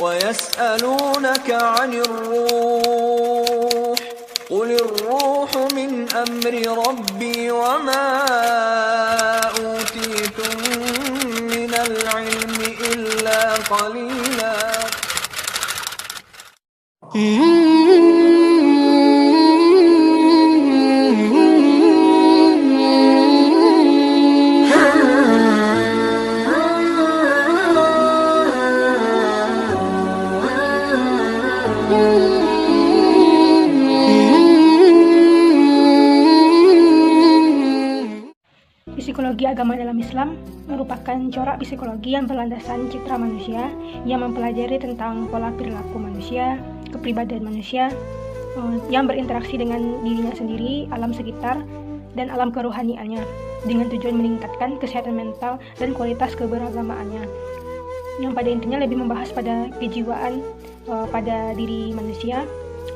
ويسألونك عن الروح قل الروح من أمر ربي وما أوتيتم من العلم إلا قليلا. Psikologi agama dalam Islam merupakan corak psikologi yang berlandaskan citra manusia yang mempelajari tentang pola perilaku manusia, kepribadian manusia yang berinteraksi dengan dirinya sendiri, alam sekitar, dan alam kerohaniannya dengan tujuan meningkatkan kesehatan mental dan kualitas keberagamaannya, yang pada intinya lebih membahas pada kejiwaan pada diri manusia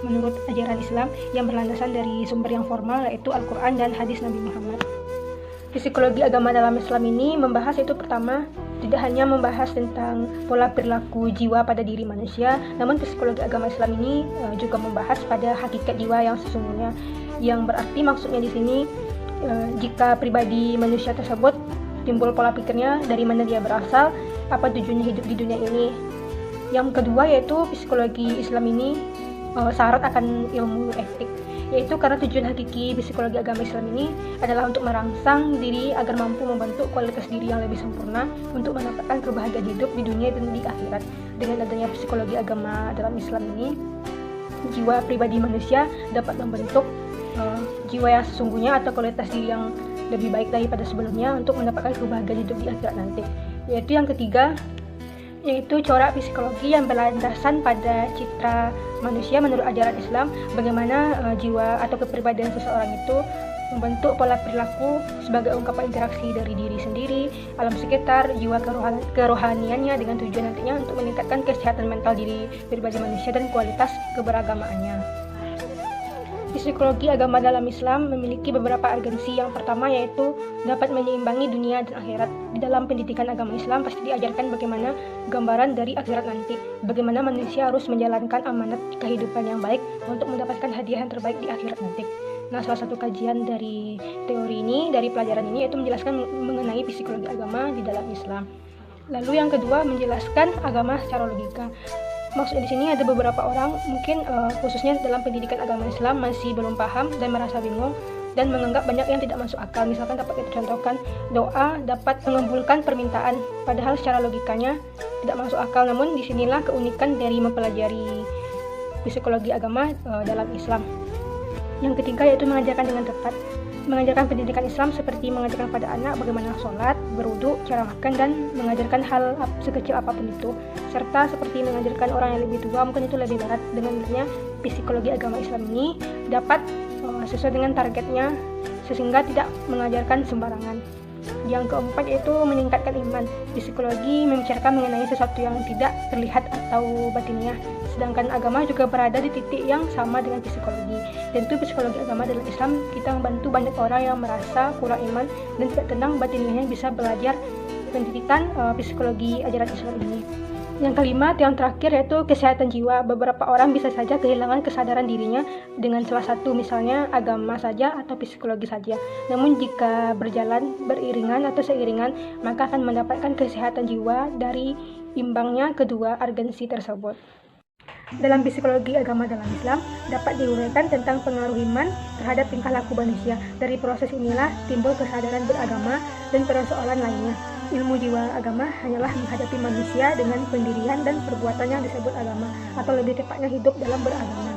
menurut ajaran Islam yang berlandaskan dari sumber yang formal yaitu Al-Quran dan hadis Nabi Muhammad. Psikologi agama dalam Islam ini membahas itu pertama, tidak hanya membahas tentang pola perilaku jiwa pada diri manusia, namun psikologi agama Islam ini juga membahas pada hakikat jiwa yang sesungguhnya, yang berarti maksudnya di sini jika pribadi manusia tersebut timbul pola pikirnya, dari mana dia berasal, apa tujuannya hidup di dunia ini. Yang kedua yaitu psikologi Islam ini syarat akan ilmu etik, yaitu karena tujuan hakiki psikologi agama Islam ini adalah untuk merangsang diri agar mampu membentuk kualitas diri yang lebih sempurna untuk mendapatkan kebahagiaan hidup di dunia dan di akhirat. Dengan adanya psikologi agama dalam Islam ini, jiwa pribadi manusia dapat membentuk jiwa yang sesungguhnya atau kualitas diri yang lebih baik daripada sebelumnya untuk mendapatkan kebahagiaan hidup di akhirat nanti. Yaitu yang ketiga, yaitu corak psikologi yang berlandaskan pada citra manusia menurut ajaran Islam, bagaimana jiwa atau kepribadian seseorang itu membentuk pola perilaku sebagai ungkapan interaksi dari diri sendiri, alam sekitar, jiwa kerohaniannya dengan tujuan nantinya untuk meningkatkan kesehatan mental diri pribadi manusia dan kualitas keberagamaannya. Psikologi agama dalam Islam memiliki beberapa urgensi. Yang pertama yaitu dapat menyeimbangi dunia dan akhirat. Di dalam pendidikan agama Islam pasti diajarkan bagaimana gambaran dari akhirat nanti, bagaimana manusia harus menjalankan amanat kehidupan yang baik untuk mendapatkan hadiah yang terbaik di akhirat nanti. Nah, salah satu kajian dari teori ini, dari pelajaran ini, yaitu menjelaskan mengenai psikologi agama di dalam Islam. Lalu yang kedua, menjelaskan agama secara logika. Maksudnya di sini ada beberapa orang mungkin khususnya dalam pendidikan agama Islam masih belum paham dan merasa bingung dan menganggap banyak yang tidak masuk akal. Misalkan dapat kita contohkan, doa dapat mengabulkan permintaan, padahal secara logikanya tidak masuk akal. Namun disinilah keunikan dari mempelajari psikologi agama dalam Islam. Yang ketiga yaitu mengajarkan dengan tepat. Mengajarkan pendidikan Islam seperti mengajarkan pada anak bagaimana sholat, berwudu, cara makan, dan mengajarkan hal sekecil apapun itu, serta seperti mengajarkan orang yang lebih tua, mungkin itu lebih berat. Dengan adanya psikologi agama Islam ini dapat sesuai dengan targetnya sehingga tidak mengajarkan sembarangan. Yang keempat yaitu meningkatkan iman. Psikologi membicarakan mengenai sesuatu yang tidak terlihat atau batiniah, sedangkan agama juga berada di titik yang sama dengan psikologi. Tentu psikologi agama dalam Islam kita membantu banyak orang yang merasa kurang iman dan tidak tenang batiniahnya bisa belajar pendidikan psikologi ajaran Islam ini. Yang kelima, yang terakhir yaitu kesehatan jiwa. Beberapa orang bisa saja kehilangan kesadaran dirinya dengan salah satu, misalnya agama saja atau psikologi saja. Namun jika berjalan beriringan atau seiringan, maka akan mendapatkan kesehatan jiwa dari imbangnya kedua urgensi tersebut. Dalam psikologi agama dalam Islam dapat diuraikan tentang pengaruh iman terhadap tingkah laku manusia. Dari proses inilah timbul kesadaran beragama dan persoalan lainnya. Ilmu jiwa agama hanyalah menghadapi manusia dengan pendirian dan perbuatan yang disebut agama, atau lebih tepatnya hidup dalam beragama.